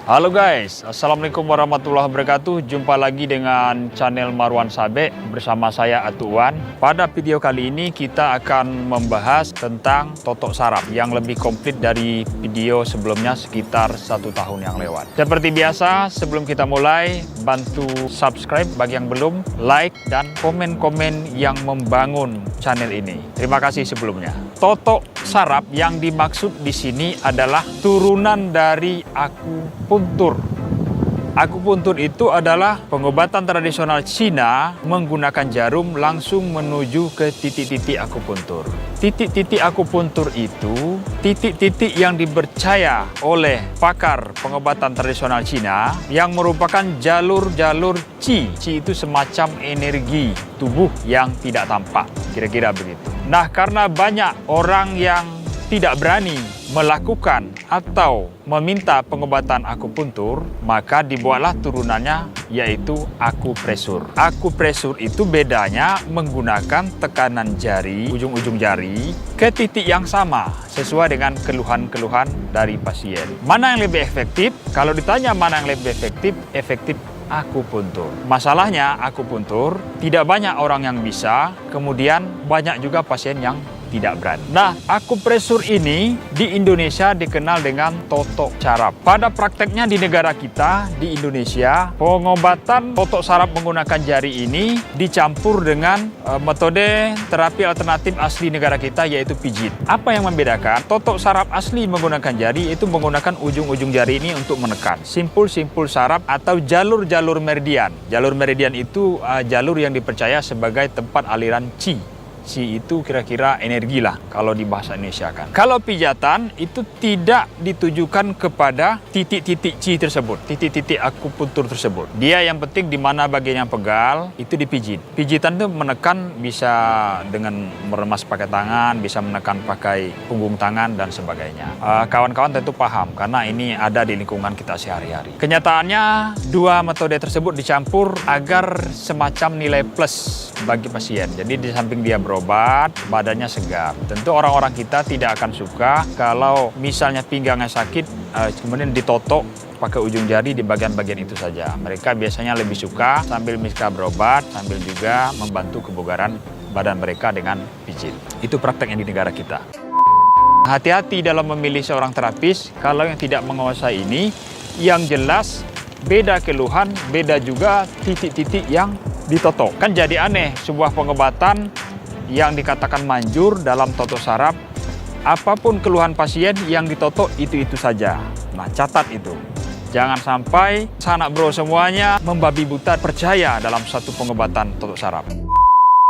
Halo guys, Assalamualaikum warahmatullahi wabarakatuh. Jumpa lagi dengan channel Marwan Sabe bersama saya Atuwan. Pada video kali ini kita akan membahas tentang totok saraf yang lebih komplit dari video sebelumnya sekitar 1 tahun yang lewat. Seperti biasa, sebelum kita mulai, bantu subscribe bagi yang belum, like dan komen-komen yang membangun channel ini. Terima kasih sebelumnya. Totok saraf yang dimaksud di sini adalah turunan dari akupuntur. Akupuntur itu adalah pengobatan tradisional Cina menggunakan jarum langsung menuju ke titik-titik akupuntur. Titik-titik akupuntur itu titik-titik yang dipercaya oleh pakar pengobatan tradisional Cina yang merupakan jalur-jalur Qi. Qi itu semacam energi tubuh yang tidak tampak, kira-kira begitu. Nah, karena banyak orang yang tidak berani melakukan atau meminta pengobatan akupuntur, maka dibuatlah turunannya yaitu akupresur. Akupresur itu bedanya menggunakan tekanan jari, ujung-ujung jari ke titik yang sama sesuai dengan keluhan-keluhan dari pasien. Mana yang lebih efektif? Kalau ditanya mana yang lebih efektif akupuntur. Masalahnya akupuntur tidak banyak orang yang bisa, kemudian banyak juga pasien yang tidak berani. Nah, akupresur ini di Indonesia dikenal dengan totok saraf. Pada prakteknya di negara kita, di Indonesia, pengobatan totok saraf menggunakan jari ini dicampur dengan metode terapi alternatif asli negara kita, yaitu pijit. Apa yang membedakan? Totok saraf asli menggunakan jari itu menggunakan ujung-ujung jari ini untuk menekan simpul-simpul saraf atau jalur-jalur meridian. Jalur meridian itu jalur yang dipercaya sebagai tempat aliran Qi. Qi itu kira-kira energi lah kalau di bahasa Indonesia kan. Kalau pijatan itu tidak ditujukan kepada titik-titik Qi tersebut, titik-titik akupuntur tersebut. Dia yang penting di mana bagian yang pegal itu dipijit. Pijitan itu menekan bisa dengan meremas pakai tangan, bisa menekan pakai punggung tangan dan sebagainya. Kawan-kawan tentu paham karena ini ada di lingkungan kita sehari-hari. Kenyataannya dua metode tersebut dicampur agar semacam nilai plus bagi pasien. Jadi di samping dia berobat, badannya segar. Tentu orang-orang kita tidak akan suka kalau misalnya pinggangnya sakit, kemudian ditotok pakai ujung jari di bagian-bagian itu saja. Mereka biasanya lebih suka sambil mereka berobat, sambil juga membantu kebugaran badan mereka dengan pijit. Itu prakteknya di negara kita. Hati-hati dalam memilih seorang terapis kalau yang tidak menguasai ini. Yang jelas beda keluhan, beda juga titik-titik yang ditotok. Kan jadi aneh, sebuah pengobatan yang dikatakan manjur dalam totok saraf, apapun keluhan pasien yang ditotok itu saja. Nah, catat itu. Jangan sampai sanak bro semuanya membabi buta percaya dalam satu pengobatan totok saraf.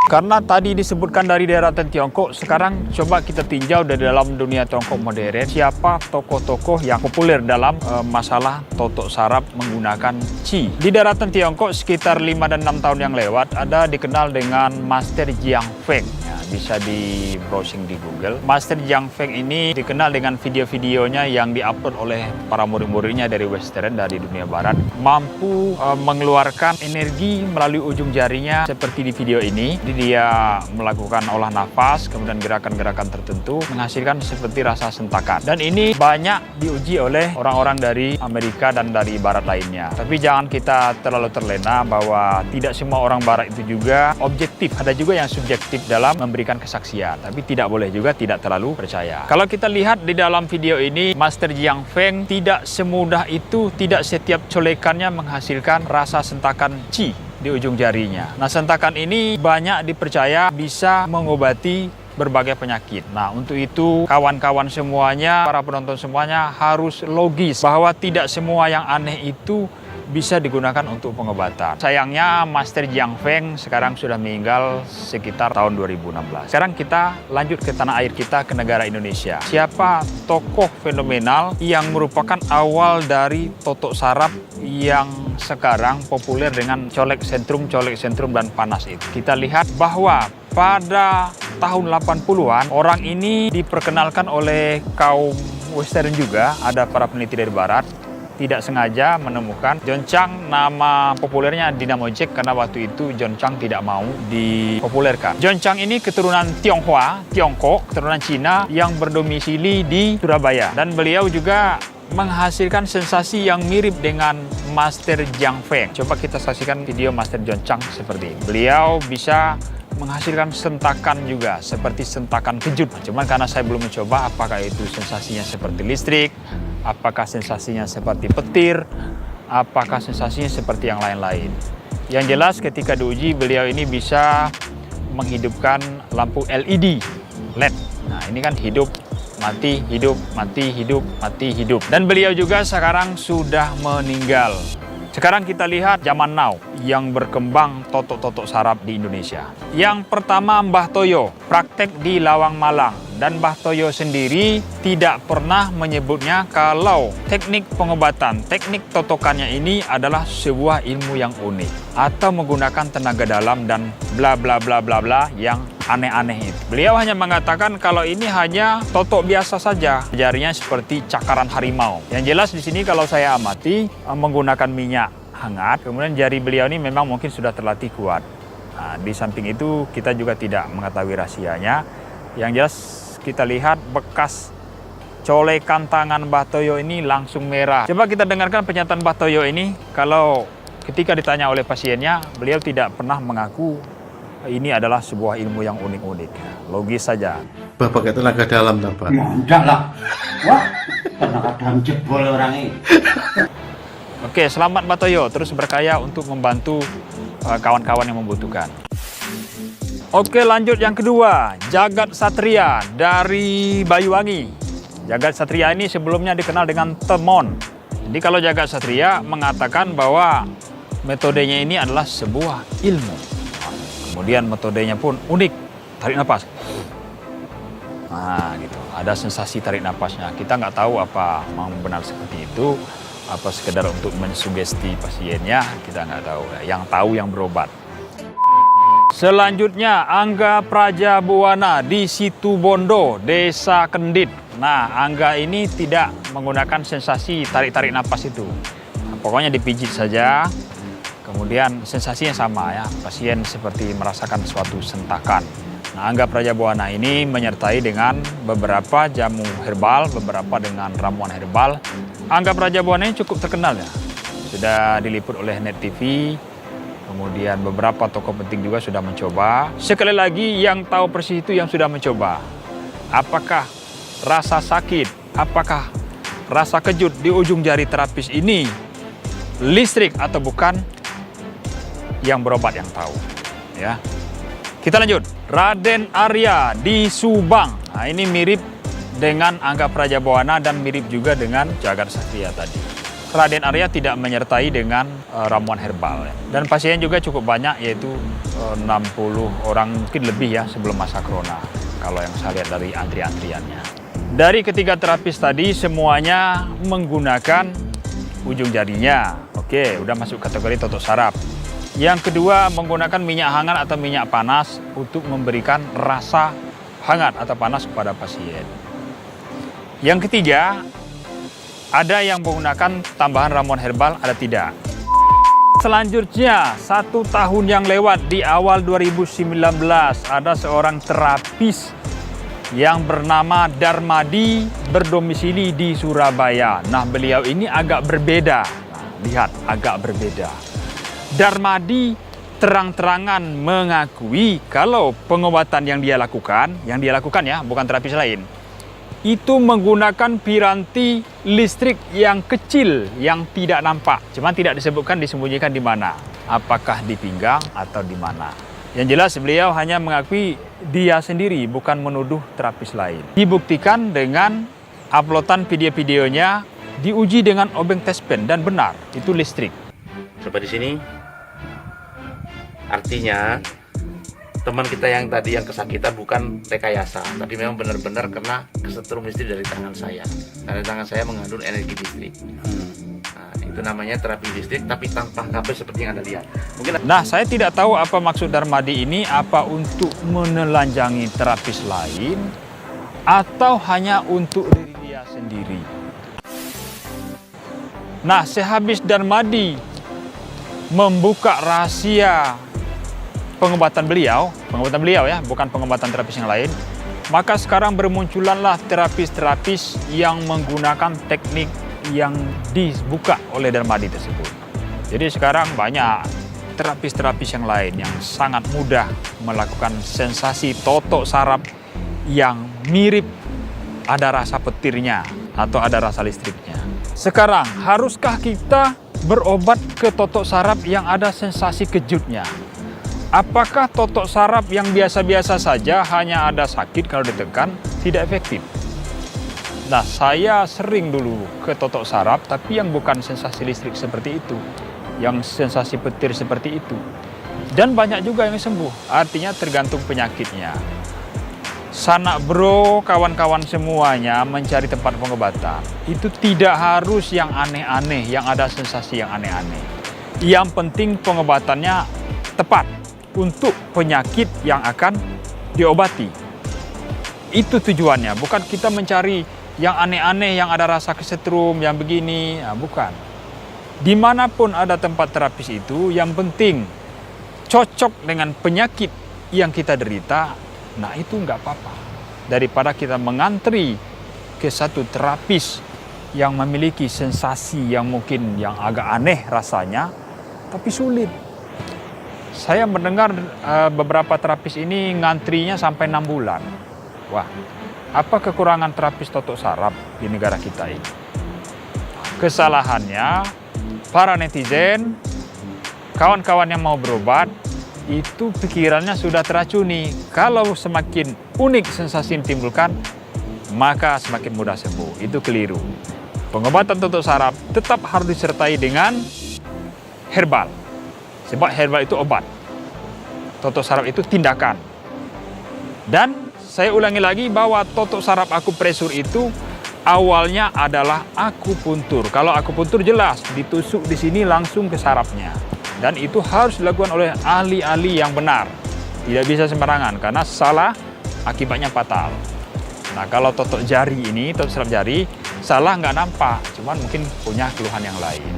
Karena tadi disebutkan dari daratan Tiongkok, sekarang coba kita tinjau dari dalam dunia Tiongkok modern, siapa tokoh-tokoh yang populer dalam masalah totok saraf menggunakan Qi. Di daratan Tiongkok sekitar 5 dan 6 tahun yang lewat, ada dikenal dengan Master Jiang Feng. Ya, bisa di browsing di Google. Master Jiang Feng ini dikenal dengan video-videonya yang diupload oleh para murid-muridnya dari Western, dari dunia barat, mampu mengeluarkan energi melalui ujung jarinya seperti di video ini. Dia melakukan olah nafas, kemudian gerakan-gerakan tertentu menghasilkan seperti rasa sentakan. Dan ini banyak diuji oleh orang-orang dari Amerika dan dari barat lainnya. Tapi jangan kita terlalu terlena bahwa tidak semua orang barat itu juga objektif. Ada juga yang subjektif dalam memberikan kesaksian. Tapi tidak boleh juga tidak terlalu percaya. Kalau kita lihat di dalam video ini, Master Jiang Feng tidak semudah itu, tidak setiap colekannya menghasilkan rasa sentakan Qi di ujung jarinya. Nah, sentakan ini banyak dipercaya bisa mengobati berbagai penyakit. Nah, untuk itu kawan-kawan semuanya, para penonton semuanya harus logis bahwa tidak semua yang aneh itu bisa digunakan untuk pengobatan. Sayangnya Master Jiang Feng sekarang sudah meninggal sekitar tahun 2016. Sekarang kita lanjut ke tanah air kita, ke negara Indonesia. Siapa tokoh fenomenal yang merupakan awal dari totok saraf yang sekarang populer dengan colek sentrum, dan panas itu? Kita lihat bahwa pada tahun 80-an orang ini diperkenalkan oleh kaum Western juga, ada para peneliti dari barat. Tidak sengaja menemukan John Chang, nama populernya Dynamo Jack karena waktu itu John Chang tidak mau dipopulerkan. John Chang ini keturunan Tiongkok, keturunan Cina yang berdomisili di Surabaya. Dan beliau juga menghasilkan sensasi yang mirip dengan Master Jiang Feng. Coba kita saksikan video Master John Chang seperti ini. Beliau bisa menghasilkan sentakan juga, seperti sentakan kejut. Cuman karena saya belum mencoba apakah itu sensasinya seperti listrik, apakah sensasinya seperti petir, apakah sensasinya seperti yang lain-lain. Yang jelas ketika diuji beliau ini bisa menghidupkan lampu LED, LED. Nah ini kan hidup, mati, hidup, mati, hidup, mati, hidup. Dan beliau juga sekarang sudah meninggal. Sekarang kita lihat zaman now yang berkembang totok-totok saraf di Indonesia. Yang pertama Mbah Toyo, praktek di Lawang Malang. Dan Mbah Toyo sendiri tidak pernah menyebutnya kalau teknik pengobatan, teknik totokannya ini adalah sebuah ilmu yang unik. Atau menggunakan tenaga dalam dan bla bla bla bla bla yang aneh-aneh itu. Beliau hanya mengatakan kalau ini hanya totok biasa saja. Jarinya seperti cakaran harimau. Yang jelas di sini kalau saya amati menggunakan minyak hangat, kemudian jari beliau ini memang mungkin sudah terlatih kuat. Nah, di samping itu kita juga tidak mengetahui rahasianya. Yang jelas kita lihat bekas colekan tangan Mbah Toyo ini langsung merah. Coba kita dengarkan pernyataan Mbah Toyo ini. Kalau ketika ditanya oleh pasiennya, beliau tidak pernah mengaku ini adalah sebuah ilmu yang unik-unik. Logis saja. Bapak pakai tenaga dalam, Pak? Ya, enggak lah. Wah, tenaga dalam jebol orang ini. Oke, selamat Mbah Toyo. Terus berkaya untuk membantu kawan-kawan yang membutuhkan. Oke, lanjut yang kedua. Jagat Satria dari Banyuwangi. Jagat Satria ini sebelumnya dikenal dengan Temon. Jadi kalau Jagat Satria mengatakan bahwa metodenya ini adalah sebuah ilmu. Kemudian metodenya pun unik. Tarik nafas. Nah, gitu. Ada sensasi tarik nafasnya. Kita nggak tahu apa memang benar seperti itu, apa sekedar untuk mensugesti pasiennya, kita nggak tahu. Yang tahu yang berobat. Selanjutnya, Angga Prajabuana di Situbondo, Desa Kendit. Nah, Angga ini tidak menggunakan sensasi tarik-tarik napas itu. Nah, pokoknya dipijit saja, kemudian sensasinya sama ya. Pasien seperti merasakan suatu sentakan. Nah, Angga Prajabuana ini menyertai dengan beberapa jamu herbal, beberapa dengan ramuan herbal. Angga Prajabuana ini cukup terkenal ya. Sudah diliput oleh Net TV. Kemudian beberapa tokoh penting juga sudah mencoba. Sekali lagi yang tahu persis itu yang sudah mencoba. Apakah rasa sakit, apakah rasa kejut di ujung jari terapis ini listrik atau bukan, yang berobat yang tahu. Ya. Kita lanjut. Raden Arya di Subang. Nah, ini mirip dengan Angga Prajabuana dan mirip juga dengan Jagat Satria tadi. Raden Arya tidak menyertai dengan ramuan herbal. Dan pasien juga cukup banyak, yaitu 60 orang mungkin lebih ya sebelum masa corona. Kalau yang saya lihat dari antri-antriannya. Dari ketiga terapis tadi semuanya menggunakan ujung jarinya. Oke, udah masuk kategori totok saraf. Yang kedua menggunakan minyak hangat atau minyak panas untuk memberikan rasa hangat atau panas kepada pasien. Yang ketiga, ada yang menggunakan tambahan ramuan herbal, ada tidak. Selanjutnya, 1 tahun yang lewat di awal 2019, ada seorang terapis yang bernama Darmadi berdomisili di Surabaya. Nah, beliau ini agak berbeda. Nah, lihat, agak berbeda. Darmadi terang-terangan mengakui kalau pengobatan yang dia lakukan ya, bukan terapis lain, itu menggunakan piranti listrik yang kecil yang tidak nampak. Cuma tidak disembunyikan di mana. Apakah di pinggang atau di mana. Yang jelas beliau hanya mengakui dia sendiri, bukan menuduh terapis lain. Dibuktikan dengan uploadan video-videonya, diuji dengan obeng test pen dan benar, itu listrik. Coba di sini. Artinya teman kita yang tadi yang kesakitan bukan rekayasa, tapi memang benar-benar kena kesetrum listrik dari tangan saya. Karena tangan saya mengandung energi listrik. Nah, itu namanya terapi listrik, tapi tanpa kabel seperti yang Anda lihat. Nah, saya tidak tahu apa maksud Darmadi ini, apa untuk menelanjangi terapis lain, atau hanya untuk diri dia sendiri. Nah, sehabis Darmadi membuka rahasia pengobatan beliau ya, bukan pengobatan terapis yang lain, maka sekarang bermunculanlah terapis-terapis yang menggunakan teknik yang dibuka oleh Darmadi tersebut. Jadi sekarang banyak terapis-terapis yang lain yang sangat mudah melakukan sensasi totok saraf yang mirip ada rasa petirnya atau ada rasa listriknya. Sekarang, haruskah kita berobat ke totok saraf yang ada sensasi kejutnya? Apakah totok saraf yang biasa-biasa saja hanya ada sakit kalau ditekan tidak efektif? Nah, saya sering dulu ke totok saraf tapi yang bukan sensasi listrik seperti itu, yang sensasi petir seperti itu. Dan banyak juga yang sembuh, artinya tergantung penyakitnya. Sanak bro, kawan-kawan semuanya mencari tempat pengobatan. Itu tidak harus yang aneh-aneh, yang ada sensasi yang aneh-aneh. Yang penting pengobatannya tepat untuk penyakit yang akan diobati. Itu tujuannya, bukan kita mencari yang aneh-aneh, yang ada rasa kesetrum, yang begini, nah, bukan. Dimanapun ada tempat terapis itu, yang penting cocok dengan penyakit yang kita derita, nah itu nggak apa-apa. Daripada kita mengantri ke satu terapis yang memiliki sensasi yang mungkin yang agak aneh rasanya, tapi sulit. Saya mendengar beberapa terapis ini ngantrinya sampai 6 bulan. Wah, apa kekurangan terapis totok saraf di negara kita ini? Kesalahannya, para netizen, kawan-kawan yang mau berobat, itu pikirannya sudah teracuni. Kalau semakin unik sensasi yang ditimbulkan, maka semakin mudah sembuh. Itu keliru. Pengobatan totok saraf tetap harus disertai dengan herbal. Sebab herbal itu obat. Totok saraf itu tindakan. Dan saya ulangi lagi bahwa totok saraf akupresur itu awalnya adalah akupuntur. Kalau akupuntur jelas ditusuk di sini langsung ke sarafnya. Dan itu harus dilakukan oleh ahli-ahli yang benar. Tidak bisa sembarangan karena salah akibatnya fatal. Nah, kalau totok jari ini, totok saraf jari, salah nggak nampak, cuman mungkin punya keluhan yang lain.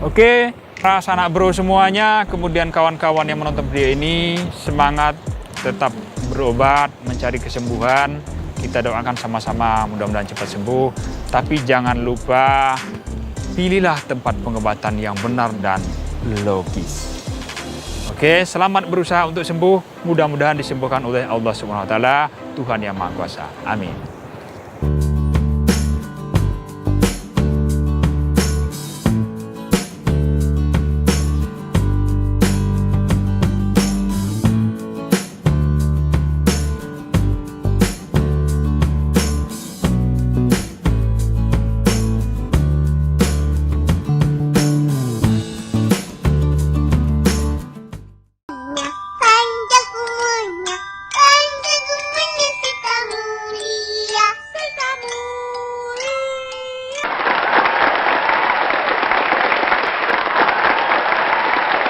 Oke, para sanak bro semuanya, kemudian kawan-kawan yang menonton video ini, semangat tetap berobat, mencari kesembuhan. Kita doakan sama-sama mudah-mudahan cepat sembuh. Tapi jangan lupa, pilihlah tempat pengobatan yang benar dan logis. Oke, selamat berusaha untuk sembuh. Mudah-mudahan disembuhkan oleh Allah Subhanahu wa taala, Tuhan yang Maha Kuasa. Amin.